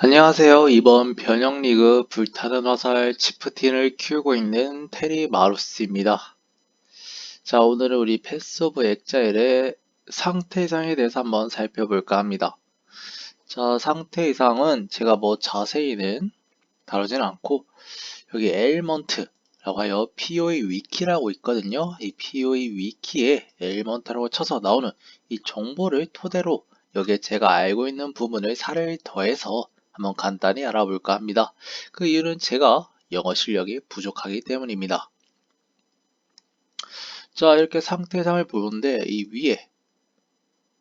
안녕하세요. 이번 변형리그 불타는 화살 치프틴을 키우고 있는 테리 마루스입니다. 자, 오늘은 우리 패스 오브 엑자일의 상태 이상에 대해서 한번 살펴볼까 합니다. 자, 상태 이상은 제가 뭐 자세히는 다루지는 않고 여기 엘먼트라고 하여 POE 위키라고 있거든요. 이 POE 위키에 엘먼트라고 쳐서 나오는 이 정보를 토대로 여기에 제가 알고 있는 부분을 살을 더해서 한번 간단히 알아볼까 합니다. 그 이유는 제가 영어 실력이 부족하기 때문입니다. 자, 이렇게 상태 이상을 보는데 이 위에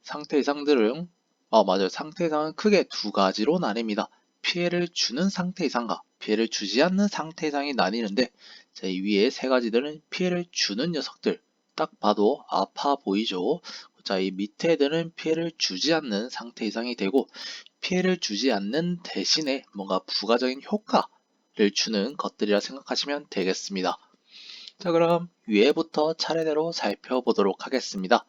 상태 이상들은 맞아요. 상태 이상은 크게 두 가지로 나뉩니다. 피해를 주는 상태 이상과 피해를 주지 않는 상태 이상이 나뉘는데 자, 이 위에 세 가지들은 피해를 주는 녀석들 딱 봐도 아파 보이죠. 자, 이 밑에 애들은 피해를 주지 않는 상태 이상이 되고 피해를 주지 않는 대신에 뭔가 부가적인 효과를 주는 것들이라 생각하시면 되겠습니다. 자, 그럼 위에부터 차례대로 살펴보도록 하겠습니다.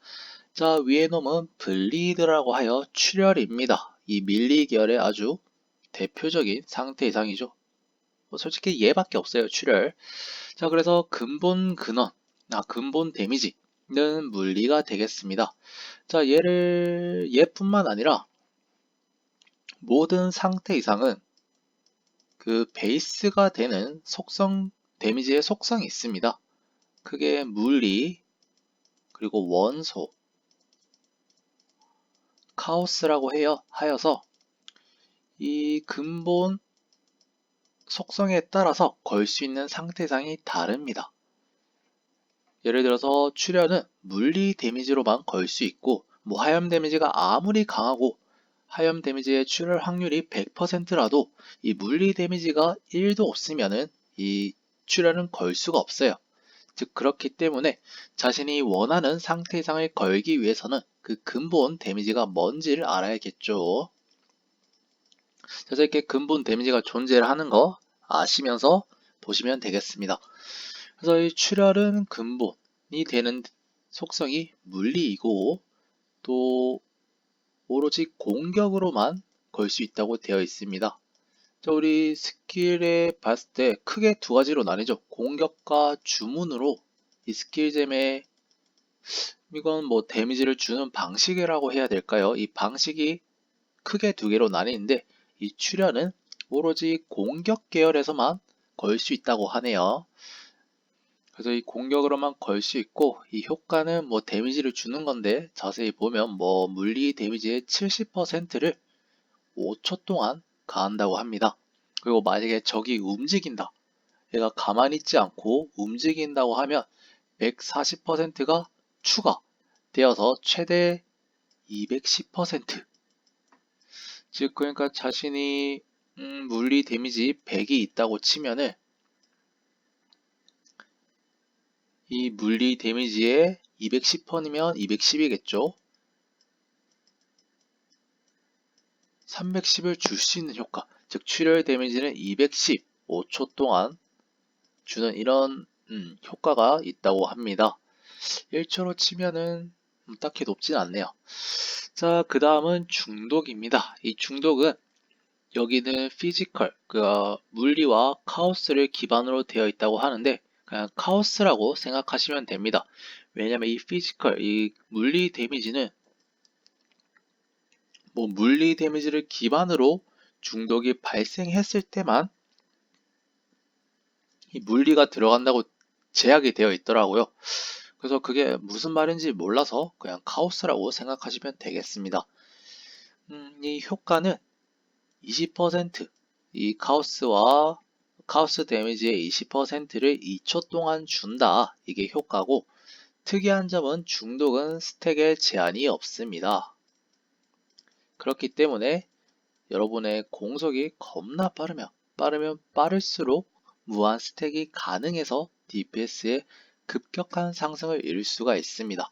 자, 위의 놈은 블리드라고 하여 출혈입니다. 이 밀리 계열의 아주 대표적인 상태 이상이죠. 솔직히 얘밖에 없어요, 출혈. 자, 그래서 근본 데미지는 물리가 되겠습니다. 자, 얘뿐만 아니라 모든 상태 이상은 그 베이스가 되는 데미지의 속성이 있습니다. 그게 물리, 그리고 원소, 카오스라고 하여서 이 근본 속성에 따라서 걸 수 있는 상태상이 다릅니다. 예를 들어서 출혈은 물리 데미지로만 걸 수 있고 화염 데미지가 아무리 강하고 화염 데미지의 출혈 확률이 100%라도 이 물리 데미지가 1도 없으면은 이 출혈은 걸 수가 없어요. 즉 그렇기 때문에 자신이 원하는 상태 이상을 걸기 위해서는 그 근본 데미지가 뭔지를 알아야겠죠. 그래서 이렇게 근본 데미지가 존재를 하는 거 아시면서 보시면 되겠습니다. 그래서 이 출혈은 근본이 되는 속성이 물리이고 또 오로지 공격으로만 걸 수 있다고 되어 있습니다. 자, 우리 스킬에 봤을 때 크게 두 가지로 나뉘죠. 공격과 주문으로 이 스킬잼에 이건 뭐 데미지를 주는 방식이라고 해야 될까요? 이 방식이 크게 두 개로 나뉘는데 이 출혈은 오로지 공격 계열에서만 걸 수 있다고 하네요. 그래서 이 공격으로만 걸 수 있고 이 효과는 뭐 데미지를 주는 건데 자세히 보면 뭐 물리 데미지의 70%를 5초 동안 가한다고 합니다. 그리고 만약에 적이 움직인다. 얘가 가만히 있지 않고 움직인다고 하면 140%가 추가되어서 최대 210%. 즉 그러니까 자신이 물리 데미지 100이 있다고 치면은 이 물리 데미지의 210%이면 210이겠죠. 310을 줄 수 있는 효과, 즉 출혈 데미지는 210, 5초 동안 주는 이런 효과가 있다고 합니다. 1초로 치면은 딱히 높진 않네요. 자, 그 다음은 중독입니다. 이 중독은 여기는 피지컬, 물리와 카오스를 기반으로 되어 있다고 하는데 그냥 카오스라고 생각하시면 됩니다. 왜냐면 이 피지컬, 이 물리 데미지는 물리 데미지를 기반으로 중독이 발생했을 때만 이 물리가 들어간다고 제약이 되어 있더라고요. 그래서 그게 무슨 말인지 몰라서 그냥 카오스라고 생각하시면 되겠습니다. 이 효과는 20%, 이 카오스 데미지의 20%를 2초 동안 준다. 이게 효과고 특이한 점은 중독은 스택에 제한이 없습니다. 그렇기 때문에 여러분의 공속이 겁나 빠르면 빠를수록 무한 스택이 가능해서 DPS의 급격한 상승을 이룰 수가 있습니다.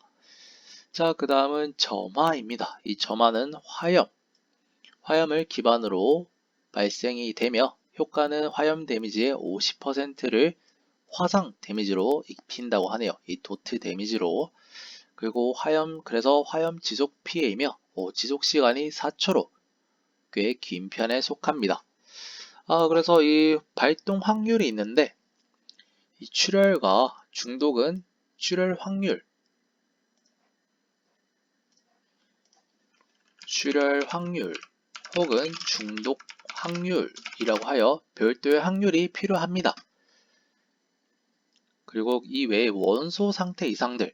자, 그 다음은 점화입니다. 이 점화는 화염을 기반으로 발생이 되며 효과는 화염 데미지의 50%를 화상 데미지로 입힌다고 하네요. 이 도트 데미지로. 그리고 그래서 화염 지속 피해이며 지속 시간이 4초로 꽤 긴 편에 속합니다. 그래서 이 발동 확률이 있는데 이 출혈과 중독은 출혈 확률 혹은 중독 확률이라고 하여 별도의 확률이 필요합니다. 그리고 이 외에 원소 상태 이상들,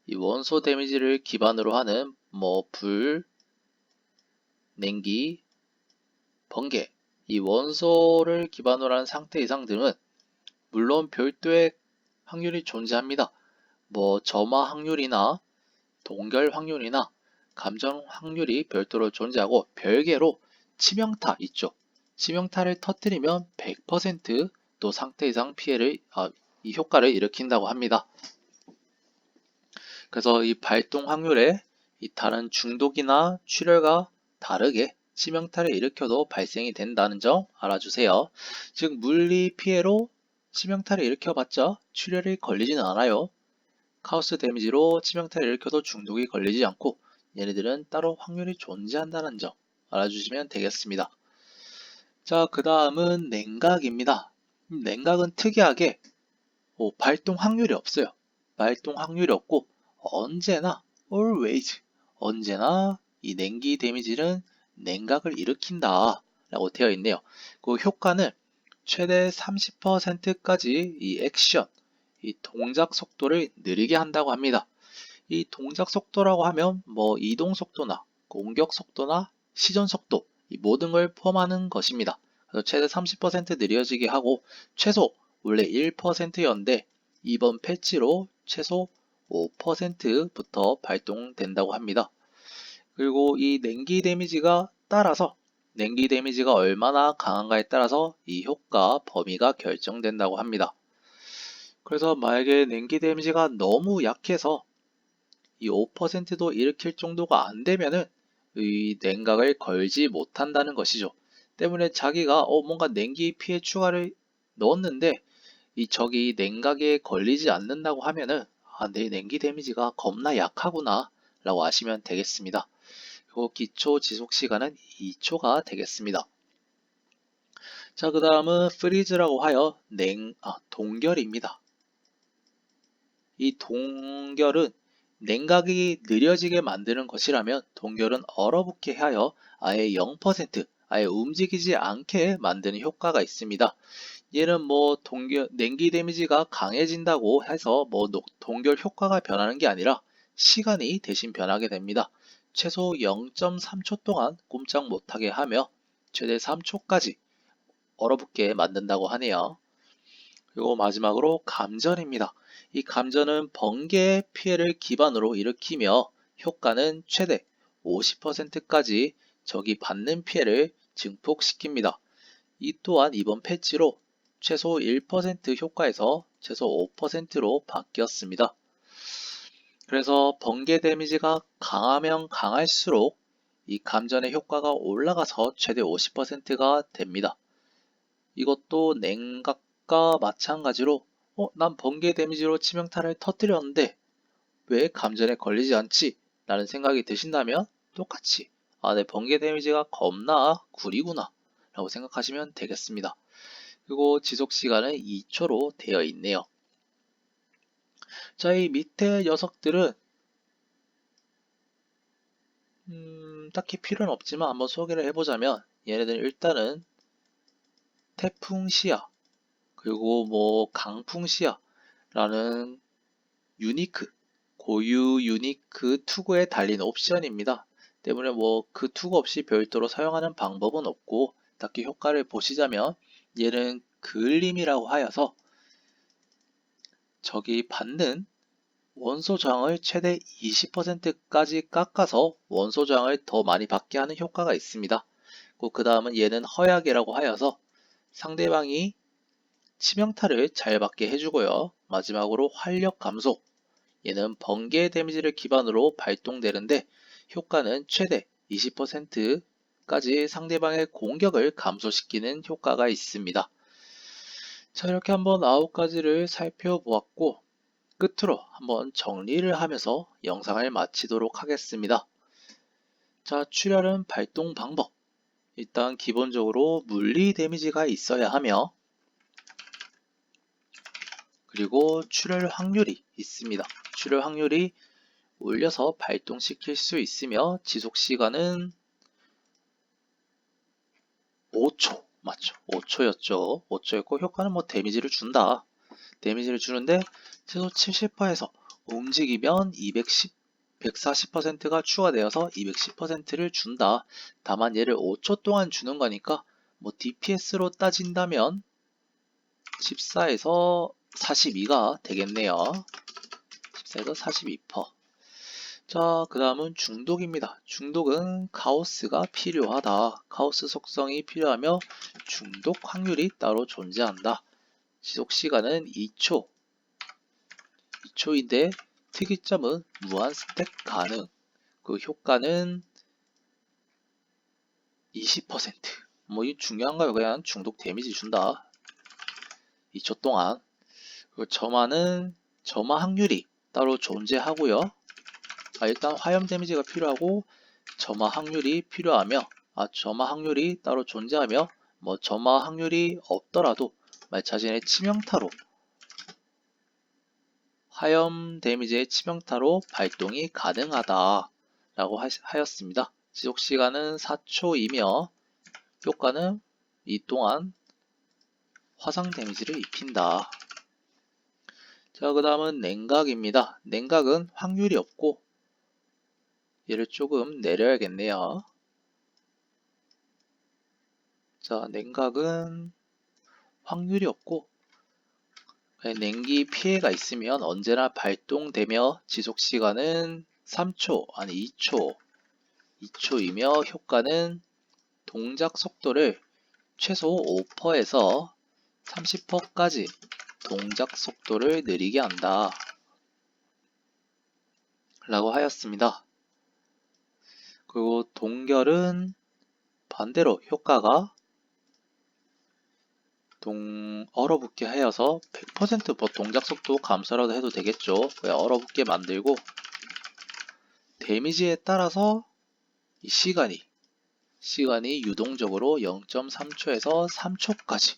이 원소 데미지를 기반으로 하는 불, 냉기, 번개, 이 원소를 기반으로 하는 상태 이상들은 물론 별도의 확률이 존재합니다. 점화 확률이나 동결 확률이나 감전 확률이 별도로 존재하고 별개로 치명타 있죠. 치명타를 터뜨리면 100% 상태 이상 피해를 이 효과를 일으킨다고 합니다. 그래서 이 발동 확률에 이 다른 중독이나 출혈과 다르게 치명타를 일으켜도 발생이 된다는 점 알아주세요. 즉 물리 피해로 치명타를 일으켜봤자 출혈이 걸리지는 않아요. 카오스 데미지로 치명타를 일으켜도 중독이 걸리지 않고 얘네들은 따로 확률이 존재한다는 점 알아주시면 되겠습니다. 자, 그 다음은 냉각입니다. 냉각은 특이하게 발동 확률이 없어요. 발동 확률이 없고 언제나 이 냉기 데미지는 냉각을 일으킨다 라고 되어 있네요. 그 효과는 최대 30%까지 이 액션, 이 동작 속도를 느리게 한다고 합니다. 이 동작 속도라고 하면 이동 속도나 공격 속도나 시전 속도 이 모든 걸 포함하는 것입니다. 그래서 최대 30% 느려지게 하고 최소 원래 1%였는데 이번 패치로 최소 5%부터 발동된다고 합니다. 그리고 이 냉기 데미지가 얼마나 강한가에 따라서 이 효과 범위가 결정된다고 합니다. 그래서 만약에 냉기 데미지가 너무 약해서 이 5%도 일으킬 정도가 안 되면은 이 냉각을 걸지 못한다는 것이죠. 때문에 자기가 뭔가 냉기 피해 추가를 넣었는데 이 적이 냉각에 걸리지 않는다고 하면은 내 냉기 데미지가 겁나 약하구나 라고 아시면 되겠습니다. 그리고 기초 지속 시간은 2초가 되겠습니다. 자, 그 다음은 프리즈라고 하여 동결입니다. 이 동결은 냉각이 느려지게 만드는 것이라면 동결은 얼어붙게 하여 아예 0%, 아예 움직이지 않게 만드는 효과가 있습니다. 얘는 냉기 데미지가 강해진다고 해서 동결 효과가 변하는 게 아니라 시간이 대신 변하게 됩니다. 최소 0.3초 동안 꼼짝 못하게 하며 최대 3초까지 얼어붙게 만든다고 하네요. 그리고 마지막으로 감전입니다. 이 감전은 번개 피해를 기반으로 일으키며 효과는 최대 50%까지 적이 받는 피해를 증폭시킵니다. 이 또한 이번 패치로 최소 1% 효과에서 최소 5%로 바뀌었습니다. 그래서 번개 데미지가 강하면 강할수록 이 감전의 효과가 올라가서 최대 50%가 됩니다. 이것도 냉각과 마찬가지로 난 번개 데미지로 치명타를 터뜨렸는데 왜 감전에 걸리지 않지? 라는 생각이 드신다면 똑같이 내 번개 데미지가 겁나 구리구나 라고 생각하시면 되겠습니다. 그리고 지속시간은 2초로 되어 있네요. 자, 이 밑에 녀석들은 딱히 필요는 없지만 한번 소개를 해보자면 얘네들 일단은 태풍 시야 그리고 강풍 시야라는 고유 유니크 투구에 달린 옵션입니다. 때문에 그 투구 없이 별도로 사용하는 방법은 없고 딱히 효과를 보시자면 얘는 그을림이라고 하여서 적이 받는 원소 저항을 최대 20%까지 깎아서 원소 저항을 더 많이 받게 하는 효과가 있습니다. 그 다음은 얘는 허약이라고 하여서 상대방이 치명타를 잘 받게 해주고요. 마지막으로 활력 감소. 얘는 번개 데미지를 기반으로 발동되는데 효과는 최대 20%까지 상대방의 공격을 감소시키는 효과가 있습니다. 자, 이렇게 한번 9가지를 살펴보았고 끝으로 한번 정리를 하면서 영상을 마치도록 하겠습니다. 자, 출혈은 발동 방법. 일단 기본적으로 물리 데미지가 있어야 하며, 그리고 출혈 확률이 있습니다. 출혈 확률이 올려서 발동시킬 수 있으며 지속시간은 5초 맞죠? 5초였죠. 5초였고 효과는 뭐 데미지를 준다. 데미지를 주는데 최소 70%에서 움직이면 140%가 추가되어서 210%를 준다. 다만 얘를 5초 동안 주는 거니까 뭐 DPS로 따진다면 14에서 42가 되겠네요. 14에서 42%. 자, 그 다음은 중독입니다. 중독은 카오스가 필요하다. 카오스 속성이 필요하며 중독 확률이 따로 존재한다. 지속시간은 2초. 2초인데 특이점은 무한 스택 가능. 그 효과는 20%. 뭐 이 중요한가요? 그냥 중독 데미지 준다. 2초 동안. 그 점화는 점화 확률이 따로 존재하고요. 일단 화염 데미지가 필요하고 점화 확률이 필요하며 점화 확률이 따로 존재하며 뭐 점화 확률이 없더라도 자신의 치명타로 화염 데미지의 치명타로 발동이 가능하다 라고 하였습니다. 지속시간은 4초이며 효과는 이 동안 화상 데미지를 입힌다. 자, 그 다음은 냉각입니다. 냉각은 확률이 없고 얘를 조금 내려야겠네요. 자, 냉각은 확률이 없고 냉기 피해가 있으면 언제나 발동되며 지속시간은 3초, 아니 2초이며 효과는 동작 속도를 최소 5%에서 30%까지 동작 속도를 느리게 한다 라고 하였습니다. 그리고 동결은 반대로 효과가 얼어붙게 하여서 100% 동작 속도 감소라도 해도 되겠죠. 얼어붙게 만들고 데미지에 따라서 이 시간이 유동적으로 0.3초에서 3초까지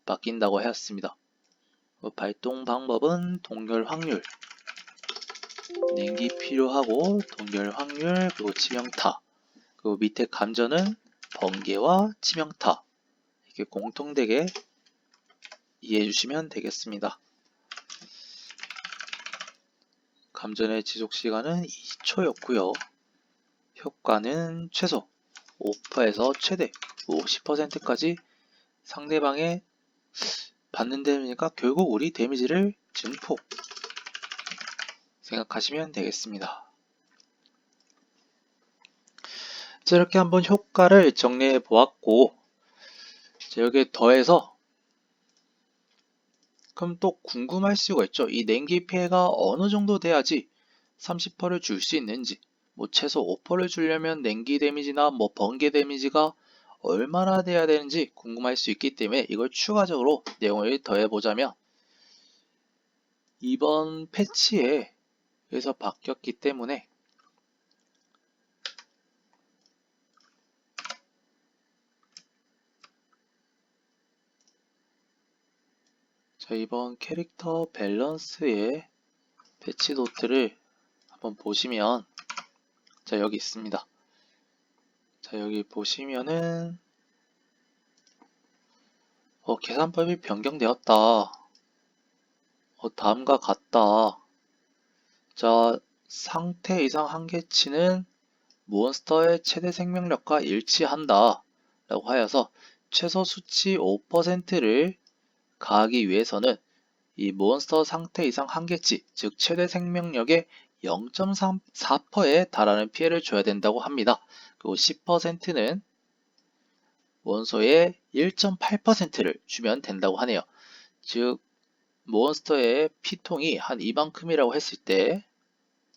바뀐다고 하였습니다. 발동 방법은 동결 확률, 냉기 필요하고 동결 확률, 그리고 치명타, 그리고 밑에 감전은 번개와 치명타 이렇게 공통되게 이해해 주시면 되겠습니다. 감전의 지속시간은 2초였고요. 효과는 최소 5%에서 최대 50%까지 상대방의 받는 데미지니까 결국 우리 데미지를 증폭 생각하시면 되겠습니다. 자, 이렇게 한번 효과를 정리해 보았고 여기에 더해서 그럼 또 궁금할 수가 있죠. 이 냉기 피해가 어느 정도 돼야지 30%를 줄 수 있는지, 뭐 최소 5%를 주려면 냉기 데미지나 뭐 번개 데미지가 얼마나 돼야 되는지 궁금할 수 있기 때문에 이걸 추가적으로 내용을 더해보자면 이번 패치에 의해서 바뀌었기 때문에 자, 이번 캐릭터 밸런스의 패치 노트를 한번 보시면 자, 여기 있습니다. 자, 여기 보시면은 계산법이 변경되었다. 다음과 같다. 자, 상태 이상 한계치는 몬스터의 최대 생명력과 일치한다 라고 하여서 최소 수치 5%를 가하기 위해서는 이 몬스터 상태 이상 한계치, 즉 최대 생명력의 0.4%에 달하는 피해를 줘야 된다고 합니다. 그리고 10%는 원소의 1.8%를 주면 된다고 하네요. 즉 몬스터의 피통이 한 이만큼이라고 했을 때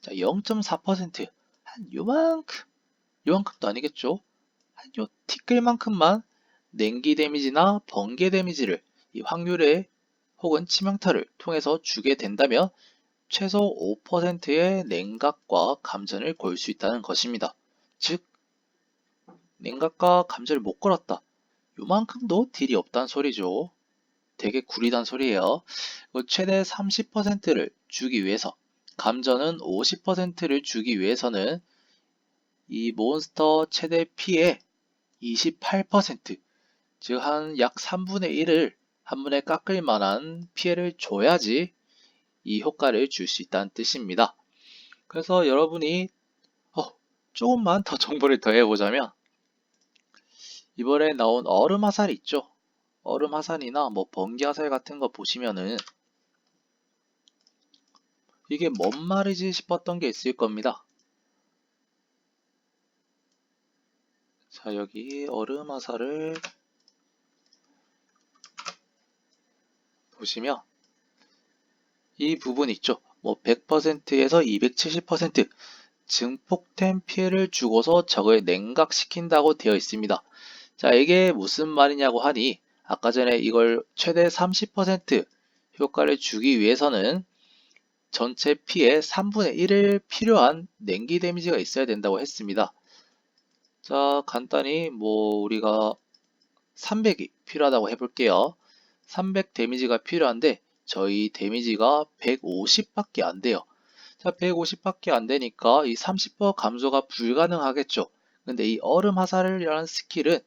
0.4%, 한 요만큼도 아니겠죠? 한 요 티끌만큼만 냉기 데미지나 번개 데미지를 이 확률의 혹은 치명타를 통해서 주게 된다면 최소 5%의 냉각과 감전을 걸 수 있다는 것입니다. 즉 냉각과 감전을 못 걸었다. 요만큼도 딜이 없단 소리죠. 되게 구리단 소리예요. 최대 30%를 주기 위해서, 감전은 50%를 주기 위해서는 이 몬스터 최대 피해 28%, 즉 한 약 3분의 1을 한 번에 깎을 만한 피해를 줘야지 이 효과를 줄 수 있다는 뜻입니다. 그래서 여러분이 조금만 더 정보를 더해보자면, 이번에 나온 얼음 화살 있죠? 얼음 화살이나 뭐 번개 화살 같은 거 보시면은 이게 뭔 말이지 싶었던 게 있을 겁니다. 자, 여기 얼음 화살을 보시면 이 부분 있죠? 뭐 100%에서 270% 증폭된 피해를 주고서 적을 냉각시킨다고 되어 있습니다. 자, 이게 무슨 말이냐고 하니, 아까 전에 이걸 최대 30% 효과를 주기 위해서는 전체 피해 3분의 1을 필요한 냉기 데미지가 있어야 된다고 했습니다. 자, 간단히 뭐 우리가 300이 필요하다고 해볼게요. 300 데미지가 필요한데 저희 데미지가 150밖에 안 돼요. 자, 150밖에 안 되니까 이 30% 감소가 불가능하겠죠. 근데 이 얼음 화살이라는 스킬은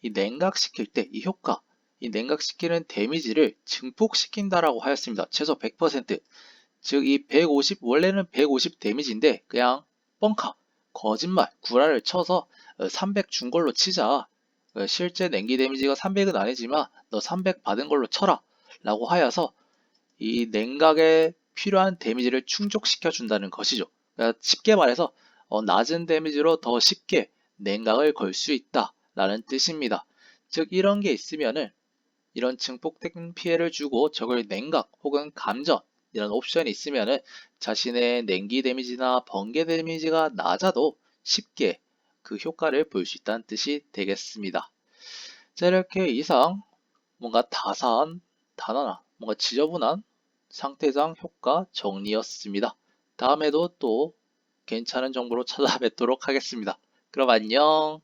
이 냉각시킬 때 이 효과, 이 냉각시키는 데미지를 증폭시킨다라고 하였습니다. 최소 100%. 즉 이 150, 원래는 150 데미지인데 그냥 뻥카, 거짓말, 구라를 쳐서 300 준 걸로 치자. 실제 냉기 데미지가 300은 아니지만 너 300 받은 걸로 쳐라 라고 하여서 이 냉각에 필요한 데미지를 충족시켜 준다는 것이죠. 그러니까 쉽게 말해서 낮은 데미지로 더 쉽게 냉각을 걸 수 있다 라는 뜻입니다. 즉 이런 게 있으면은, 이런 증폭된 피해를 주고 적을 냉각 혹은 감전 이런 옵션이 있으면은 자신의 냉기 데미지나 번개 데미지가 낮아도 쉽게 그 효과를 볼 수 있다는 뜻이 되겠습니다. 자, 이렇게 이상 뭔가 단아나 뭔가 지저분한 상태장 효과 정리였습니다. 다음에도 또 괜찮은 정보로 찾아뵙도록 하겠습니다. 그럼 안녕.